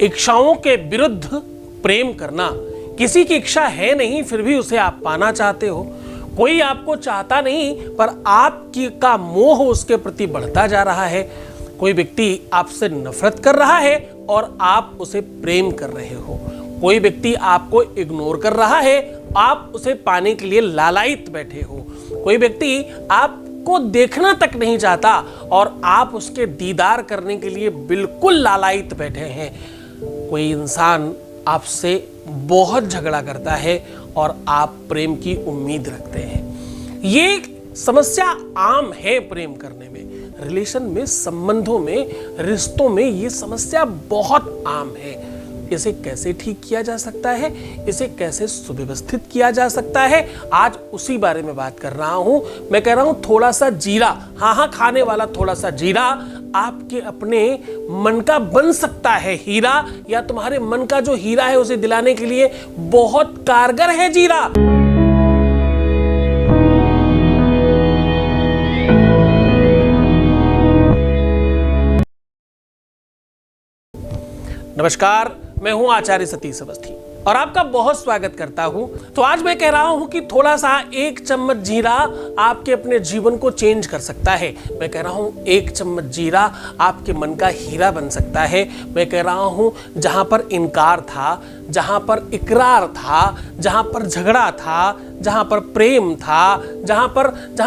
इच्छाओं के विरुद्ध प्रेम करना। किसी की इच्छा है नहीं फिर भी उसे आप पाना चाहते हो। कोई आपको चाहता नहीं पर आपकी का मोह उसके प्रति बढ़ता जा रहा है। कोई व्यक्ति आपसे नफरत कर रहा है और आप उसे प्रेम कर रहे हो। कोई व्यक्ति आपको इग्नोर कर रहा है, आप उसे पाने के लिए लालायित बैठे हो। कोई व्यक्ति आपको देखना तक नहीं चाहता और आप उसके दीदार करने के लिए बिल्कुल लालायित बैठे हैं। कोई इंसान आपसे बहुत झगड़ा करता है और आप प्रेम की उम्मीद रखते हैं। ये समस्या आम है प्रेम करने में, रिलेशन में, संबंधों में, रिश्तों में ये समस्या बहुत आम है। इसे कैसे ठीक किया जा सकता है, इसे कैसे सुव्यवस्थित किया जा सकता है, आज उसी बारे में बात कर रहा हूं। मैं कह रहा हूं थोड़ा सा जीरा, हाँ खाने वाला थोड़ा सा जीरा आपके अपने मन का बन सकता है हीरा, या तुम्हारे मन का जो हीरा है उसे दिलाने के लिए बहुत कारगर है जीरा। नमस्कार, मैं हूं आचार्य सतीश अवस्थी और आपका बहुत स्वागत करता हूं। तो आज मैं कह रहा हूं कि थोड़ा सा 1 चम्मच जीरा आपके अपने जीवन को चेंज कर सकता है। मैं कह रहा हूं 1 चम्मच जीरा आपके मन का हीरा बन सकता है। मैं कह रहा हूं जहां पर इनकार था, जहां पर इकरार था, जहां पर झगड़ा था, जहां पर प्रेम था, जहां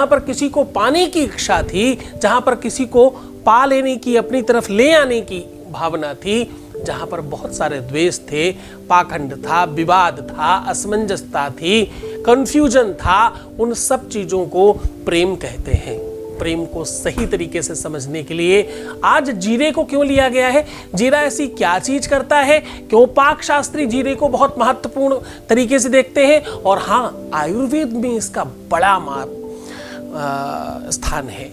पर किसी को पाने की इच्छा थी, जहां पर किसी को पा लेने की, अपनी तरफ ले आने की भावना थी, जहां पर बहुत सारे द्वेष थे, पाखंड था, विवाद था, असमंजसता थी, कंफ्यूजन था, उन सब चीजों को प्रेम कहते हैं। प्रेम को सही तरीके से समझने के लिए आज जीरे को क्यों लिया गया है, जीरा ऐसी क्या चीज करता है, क्यों पाक शास्त्री जीरे को बहुत महत्वपूर्ण तरीके से देखते हैं, और हाँ आयुर्वेद में इसका बड़ा स्थान है।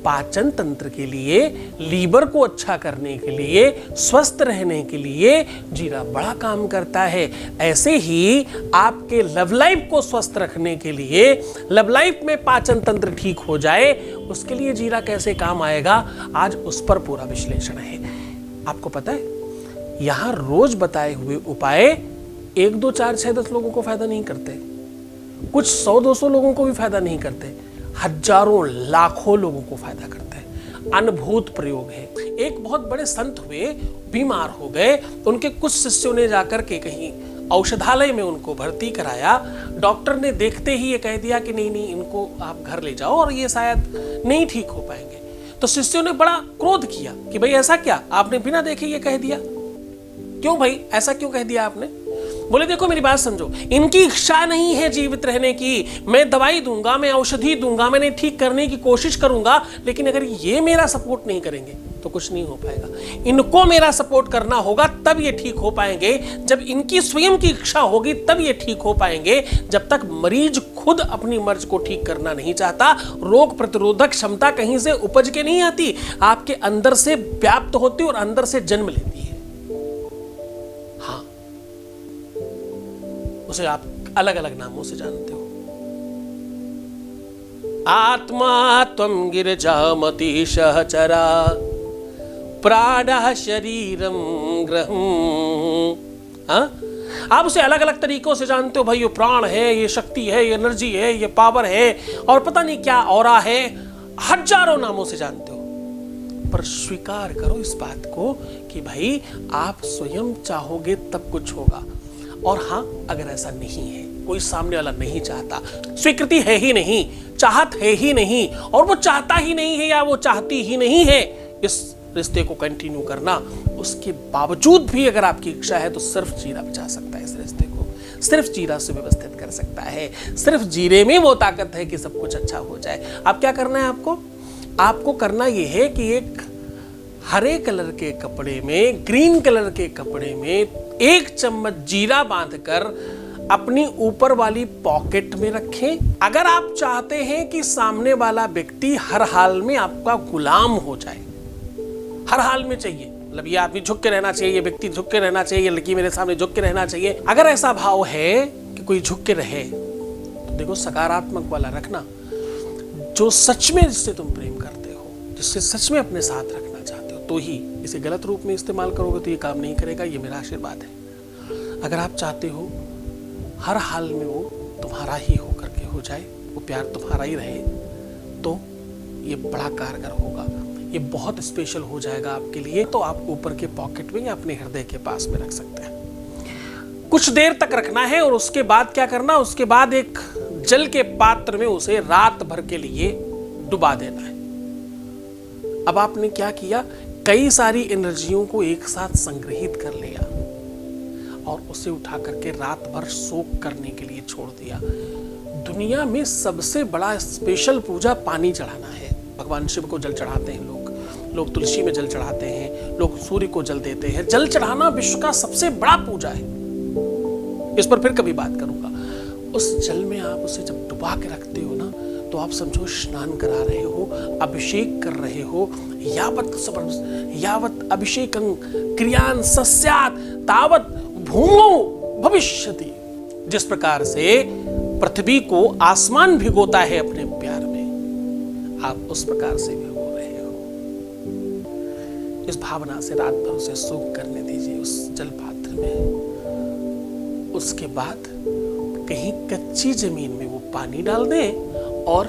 पाचन तंत्र के लिए, लीवर को अच्छा करने के लिए, स्वस्थ रहने के लिए जीरा बड़ा काम करता है। ऐसे ही आपके लव लाइफ को स्वस्थ रखने के लिए, लव लाइफ में पाचन तंत्र ठीक हो जाए, उसके लिए जीरा कैसे काम आएगा, आज उस पर पूरा विश्लेषण है। आपको पता है यहां रोज बताए हुए उपाय 1 2 4 6 10 लोगों को फायदा नहीं करते, कुछ 100 200 लोगों को भी फायदा नहीं करते, हजारों लाखों लोगों को फायदा करता है। अनुभूत प्रयोग है। एक बहुत बड़े संत हुए, बीमार हो गए, उनके कुछ शिष्यों ने जाकर के कहीं औषधालय में उनको भर्ती कराया। डॉक्टर ने देखते ही ये कह दिया कि नहीं इनको आप घर ले जाओ और ये शायद नहीं ठीक हो पाएंगे। तो शिष्यों ने बड़ा क्रोध किया कि भाई ऐसा क्या, आपने बिना देखे ये कह दिया, क्यों भाई ऐसा क्यों कह दिया आपने। बोले देखो मेरी बात समझो, इनकी इच्छा नहीं है जीवित रहने की। मैं दवाई दूंगा, मैं औषधि दूंगा, मैंने ठीक करने की कोशिश करूंगा, लेकिन अगर ये मेरा सपोर्ट नहीं करेंगे तो कुछ नहीं हो पाएगा। इनको मेरा सपोर्ट करना होगा तब ये ठीक हो पाएंगे। जब इनकी स्वयं की इच्छा होगी तब ये ठीक हो पाएंगे। जब तक मरीज खुद अपनी मर्ज को ठीक करना नहीं चाहता, रोग प्रतिरोधक क्षमता कहीं से उपज के नहीं आती, आपके अंदर से व्याप्त होती और अंदर से जन्म लेती है। उसे आप अलग अलग नामों से जानते हो। आत्मा त्वं गिरिजामति सहचरा प्राणः शरीरं ग्रहम्। आप उसे अलग अलग तरीकों से जानते हो। भाई ये प्राण है, ये शक्ति है, ये एनर्जी है, ये पावर है, और पता नहीं क्या ऑरा है, हजारों नामों से जानते हो। पर स्वीकार करो इस बात को कि भाई आप स्वयं चाहोगे तब कुछ होगा। और हाँ, अगर ऐसा नहीं है, कोई सामने वाला नहीं चाहता, स्वीकृति है ही नहीं, चाहत है ही नहीं, और वो चाहता ही नहीं है या वो चाहती ही नहीं है इस रिश्ते को कंटिन्यू करना, उसके बावजूद भी अगर आपकी इच्छा है तो सिर्फ जीरा बचा सकता है इस रिश्ते को। सिर्फ जीरा से व्यवस्थित कर सकता है। सिर्फ जीरे में वो ताकत है कि सब कुछ अच्छा हो जाए। अब क्या करना है आपको करना यह है कि एक हरे कलर के कपड़े में, ग्रीन कलर के कपड़े में 1 चम्मच जीरा बांधकर अपनी ऊपर वाली पॉकेट में रखें। अगर आप चाहते हैं कि सामने वाला व्यक्ति हर हाल में आपका गुलाम हो जाए, हर हाल में चाहिए, मतलब ये आदमी झुक के रहना चाहिए, ये व्यक्ति झुक के रहना चाहिए, ये लड़की मेरे सामने झुक के रहना चाहिए, अगर ऐसा भाव है कि कोई झुक के रहे तो देखो सकारात्मक वाला रखना, जो सच में जिससे तुम प्रेम करते हो, जिससे सच में अपने साथ रखना चाहते हो, तो ही, इसे गलत रूप में इस्तेमाल करोगे तो ये काम नहीं करेगा। ये मेरा आशीर्वाद है। अगर आप चाहते हो हर हाल में वो तुम्हारा ही हो करके हो जाए, वो प्यार तुम्हारा ही रहे, तो ये बड़ा कारगर होगा, ये बहुत स्पेशल हो जाएगा आपके लिए। तो आप ऊपर के पॉकेट में या अपने हृदय के पास में रख सकते हैं। कुछ देर तक रखना है और उसके बाद क्या करना, उसके बाद एक जल के पात्र में उसे रात भर के लिए डुबा देना है। अब आपने क्या किया, कई सारी एनर्जियों को एक साथ संग्रहित कर लिया और उसे उठा करके रात भर सोक करने के लिए छोड़ दिया। दुनिया में सबसे बड़ा स्पेशल पूजा पानी चढ़ाना है। भगवान शिव को जल चढ़ाते हैं लोग तुलसी में जल चढ़ाते हैं, लोग सूर्य को जल देते हैं। जल चढ़ाना विश्व का सबसे बड़ा पूजा है। इस पर फिर कभी बात करूंगा। उस जल में आप उसे जब डुबा के रखते हो ना, तो आप समझो स्नान करा रहे हो, अभिषेक कर रहे हो। यावत अभिषेकं क्रियान सस्यात् तावत भूमौ भविष्यति। जिस प्रकार से पृथ्वी को आसमान भिगोता है अपने प्यार में, आप उस प्रकार से भिगो रहे हो। इस भावना से रात भर उसे सोख करने दीजिए उस जल पात्र में। उसके बाद कहीं कच्ची जमीन में वो पानी डाल दें और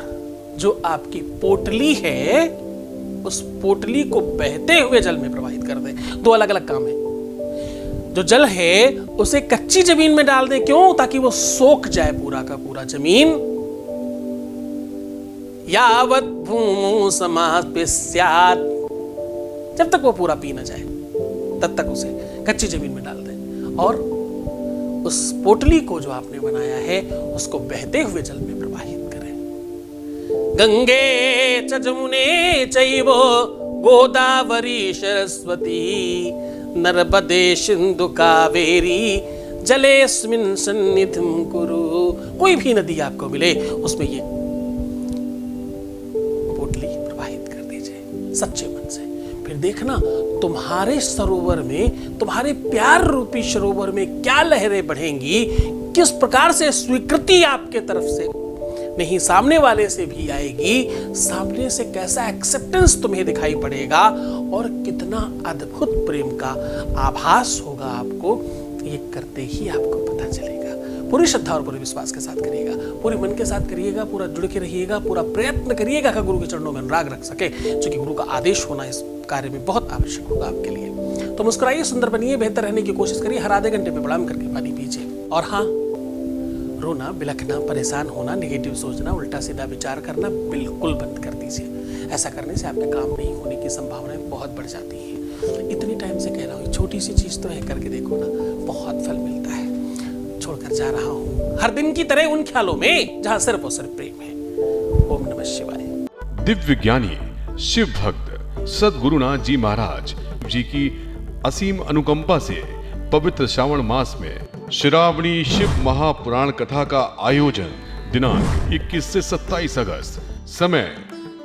जो आपकी पोटली है उस पोटली को बहते हुए जल में प्रवाहित कर दें। दो अलग अलग काम है। जो जल है उसे कच्ची जमीन में डाल दें। क्यों? ताकि वो सोख जाए पूरा का पूरा जमीन। यावत भूमौ समाप्स्यात्, जब तक वो पूरा पी न जाए तब तक उसे कच्ची जमीन में डाल दें और उस पोटली को जो आपने बनाया है उसको बहते हुए जल में प्रवाहित करें। गंगे च जमुने चैव गोदावरी सरस्वती नर्मदे सिंधु कावेरी जलेस्मिन् सन्निधिं कुरु। कोई भी नदी आपको मिले उसमें ये पोटली प्रवाहित कर दीजिए सच्चे मन से। फिर देखना तुम्हारे सरोवर में, तुम्हारे प्यार रूपी सरोवर में क्या लहरें बढ़ेंगी, किस प्रकार से स्वीकृति आपके तरफ से नहीं सामने वाले से भी आएगी, सामने से कैसा एक्सेप्टेंस तुम्हें दिखाई पड़ेगा और कितना अद्भुत प्रेम का आभास होगा आपको। ये करते ही आपको पता चलेगा। पूरी श्रद्धा और पूरे विश्वास के साथ करिएगा, पूरे मन के साथ करिएगा, पूरा जुड़ के रहिएगा, पूरा प्रयत्न करिएगा कि गुरु के चरणों में अनुराग रख सके, क्योंकि गुरु का आदेश होना इस कार्य में बहुत आवश्यक होगा आपके लिए। तो मुस्कुराइए, सुंदर बनिए, बेहतर रहने की कोशिश करिए। हर आधे घंटे में प्रणाम करके पानी पीजिए। और हाँ, रोना, बिलखना, परेशान होना, नेगेटिव सोचना, उल्टा सीधा विचार करना बिल्कुल बंद कर दीजिए। ऐसा करने से आपके काम नहीं होने की संभावनाएं बहुत बढ़ जाती है। इतनी टाइम से कह रहा हूँ, छोटी सी चीज तो है, करके देखो ना, बहुत फल मिलता है। छोड़कर जा रहा हूँ हर दिन की तरह उन ख्यालों में जहाँ सिर्फ और सिर्फ प्रेम है। ओम नमः शिवाय। दिव्य ज्ञानी शिव भक्त सद्गुरुनाथ जी महाराज जी की असीम अनुकंपा से पवित्र श्रावण मास में श्रावणी शिव महापुराण कथा का आयोजन दिनांक 21 से 27 अगस्त, समय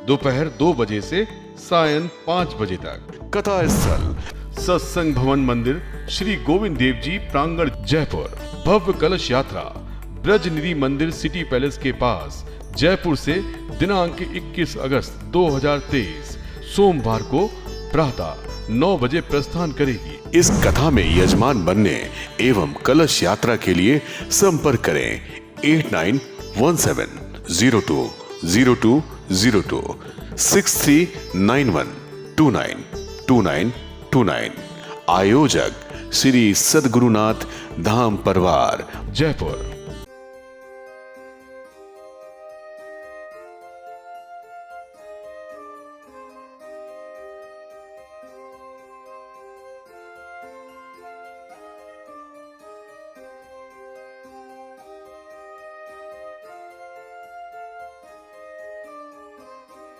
दोपहर 2 बजे से सायं 5 बजे तक। कथा स्थल सत्संग भवन मंदिर श्री गोविंद देव जी प्रांगण जयपुर। भव्य कलश यात्रा ब्रज निधि मंदिर सिटी पैलेस के पास जयपुर से दिनांक 21 अगस्त 2023 सोमवार को प्रातः 9 बजे प्रस्थान करेगी। इस कथा में यजमान बनने एवं कलश यात्रा के लिए संपर्क करें 8917020202 6391292929। आयोजक श्री सद्गुरुनाथ धाम परिवार, जयपुर।